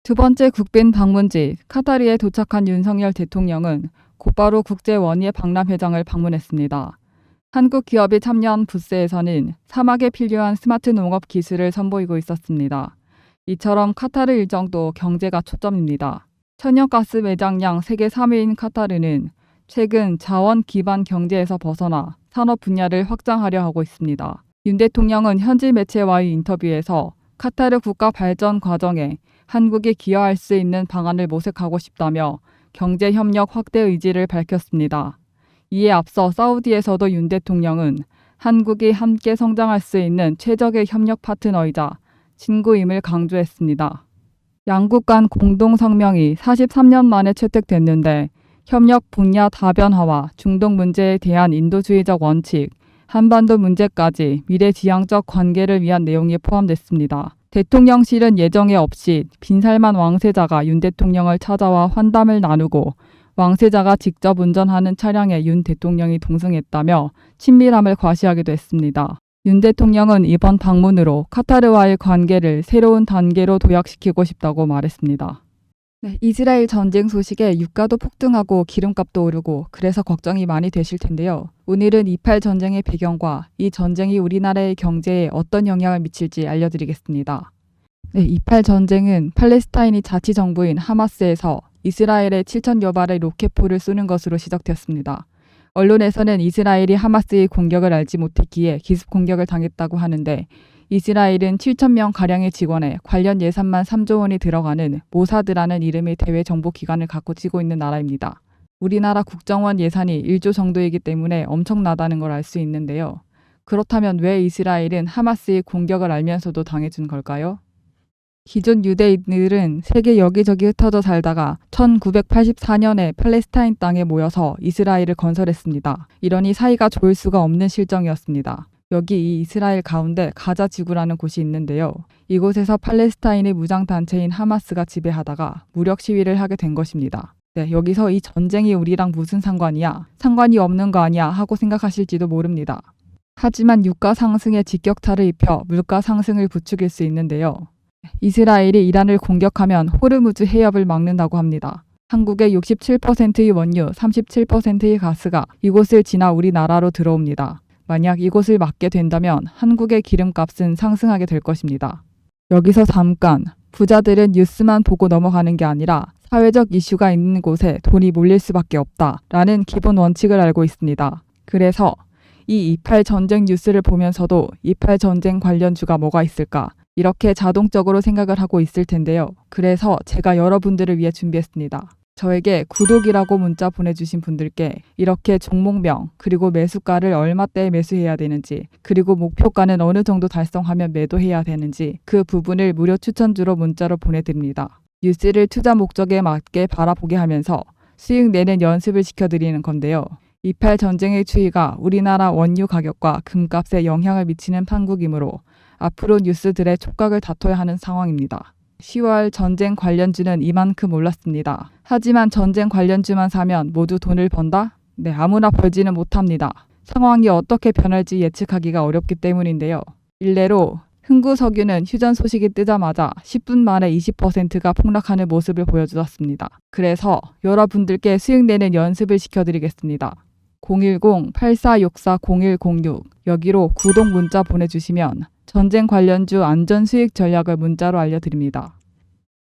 두 번째 국빈 방문지 카타르에 도착한 윤석열 대통령은 곧바로 국제원예 박람회장을 방문했습니다. 한국 기업이 참여한 부스에서는 사막에 필요한 스마트 농업 기술을 선보이고 있었습니다. 이처럼 카타르 일정도 경제가 초점입니다. 천연가스 매장량 세계 3위인 카타르는 최근 자원 기반 경제에서 벗어나 산업 분야를 확장하려 하고 있습니다. 윤 대통령은 현지 매체와의 인터뷰에서 카타르 국가 발전 과정에 한국이 기여할 수 있는 방안을 모색하고 싶다며 경제 협력 확대 의지를 밝혔습니다. 이에 앞서 사우디에서도 윤 대통령은 한국이 함께 성장할 수 있는 최적의 협력 파트너이자 친구임을 강조했습니다. 양국 간 공동 성명이 43년 만에 채택됐는데 협력 분야 다변화와 중동 문제에 대한 인도주의적 원칙, 한반도 문제까지 미래지향적 관계를 위한 내용이 포함됐습니다. 대통령실은 예정에 없이 빈살만 왕세자가 윤 대통령을 찾아와 환담을 나누고 왕세자가 직접 운전하는 차량에 윤 대통령이 동승했다며 친밀함을 과시하기도 했습니다. 윤 대통령은 이번 방문으로 카타르와의 관계를 새로운 단계로 도약시키고 싶다고 말했습니다. 이스라엘 전쟁 소식에 유가도 폭등하고 기름값도 오르고 그래서 걱정이 많이 되실 텐데요. 오늘은 28 전쟁의 배경과 이 전쟁이 우리나라의 경제에 어떤 영향을 미칠지 알려드리겠습니다. 28 전쟁은 팔레스타인이 자치정부인 하마스에서 이스라엘에 7,000여 발의 로켓포를 쏘는 것으로 시작되었습니다. 언론에서는 이스라엘이 하마스의 공격을 알지 못했기에 기습 공격을 당했다고 하는데 이스라엘은 7,000명가량의 직원에 관련 예산만 3조 원이 들어가는 모사드라는 이름의 대외 정보기관을 갖고 지고 있는 나라입니다. 우리나라 국정원 예산이 1조 정도이기 때문에 엄청나다는 걸 알 수 있는데요. 그렇다면 왜 이스라엘은 하마스의 공격을 알면서도 당해준 걸까요? 기존 유대인들은 세계 여기저기 흩어져 살다가 1984년에 팔레스타인 땅에 모여서 이스라엘을 건설했습니다. 이러니 사이가 좋을 수가 없는 실정이었습니다. 여기 이 이스라엘 가운데 가자 지구라는 곳이 있는데요. 이곳에서 팔레스타인의 무장단체인 하마스가 지배하다가 무력 시위를 하게 된 것입니다. 여기서 이 전쟁이 우리랑 무슨 상관이야? 상관이 없는 거 아니야? 하고 생각하실지도 모릅니다. 하지만 유가 상승에 직격탄을 입혀 물가 상승을 부추길 수 있는데요. 이스라엘이 이란을 공격하면 호르무즈 해협을 막는다고 합니다. 한국의 67%의 원유, 37%의 가스가 이곳을 지나 우리나라로 들어옵니다. 만약 이곳을 막게 된다면 한국의 기름값은 상승하게 될 것입니다. 여기서 잠깐, 부자들은 뉴스만 보고 넘어가는 게 아니라 사회적 이슈가 있는 곳에 돈이 몰릴 수밖에 없다라는 기본 원칙을 알고 있습니다. 그래서 이 28 전쟁 뉴스를 보면서도 28 전쟁 관련주가 뭐가 있을까? 이렇게 자동적으로 생각을 하고 있을 텐데요. 그래서 제가 여러분들을 위해 준비했습니다. 저에게 구독이라고 문자 보내주신 분들께 이렇게 종목명 그리고 매수가를 얼마대에 매수해야 되는지 그리고 목표가는 어느 정도 달성하면 매도해야 되는지 그 부분을 무료 추천주로 문자로 보내드립니다. 뉴스를 투자 목적에 맞게 바라보게 하면서 수익 내는 연습을 시켜드리는 건데요. 28 전쟁의 추이가 우리나라 원유 가격과 금값에 영향을 미치는 판국이므로 앞으로 뉴스들의 촉각을 다퉈야 하는 상황입니다. 10월 전쟁 관련주는 이만큼 올랐습니다. 하지만 전쟁 관련주만 사면 모두 돈을 번다? 아무나 벌지는 못합니다. 상황이 어떻게 변할지 예측하기가 어렵기 때문인데요. 일례로 흥구석유는 휴전 소식이 뜨자마자 10분 만에 20%가 폭락하는 모습을 보여주었습니다. 그래서 여러분들께 수익 내는 연습을 시켜드리겠습니다. 010-8464-0106 여기로 구독 문자 보내주시면 전쟁 관련주 안전 수익 전략을 문자로 알려드립니다.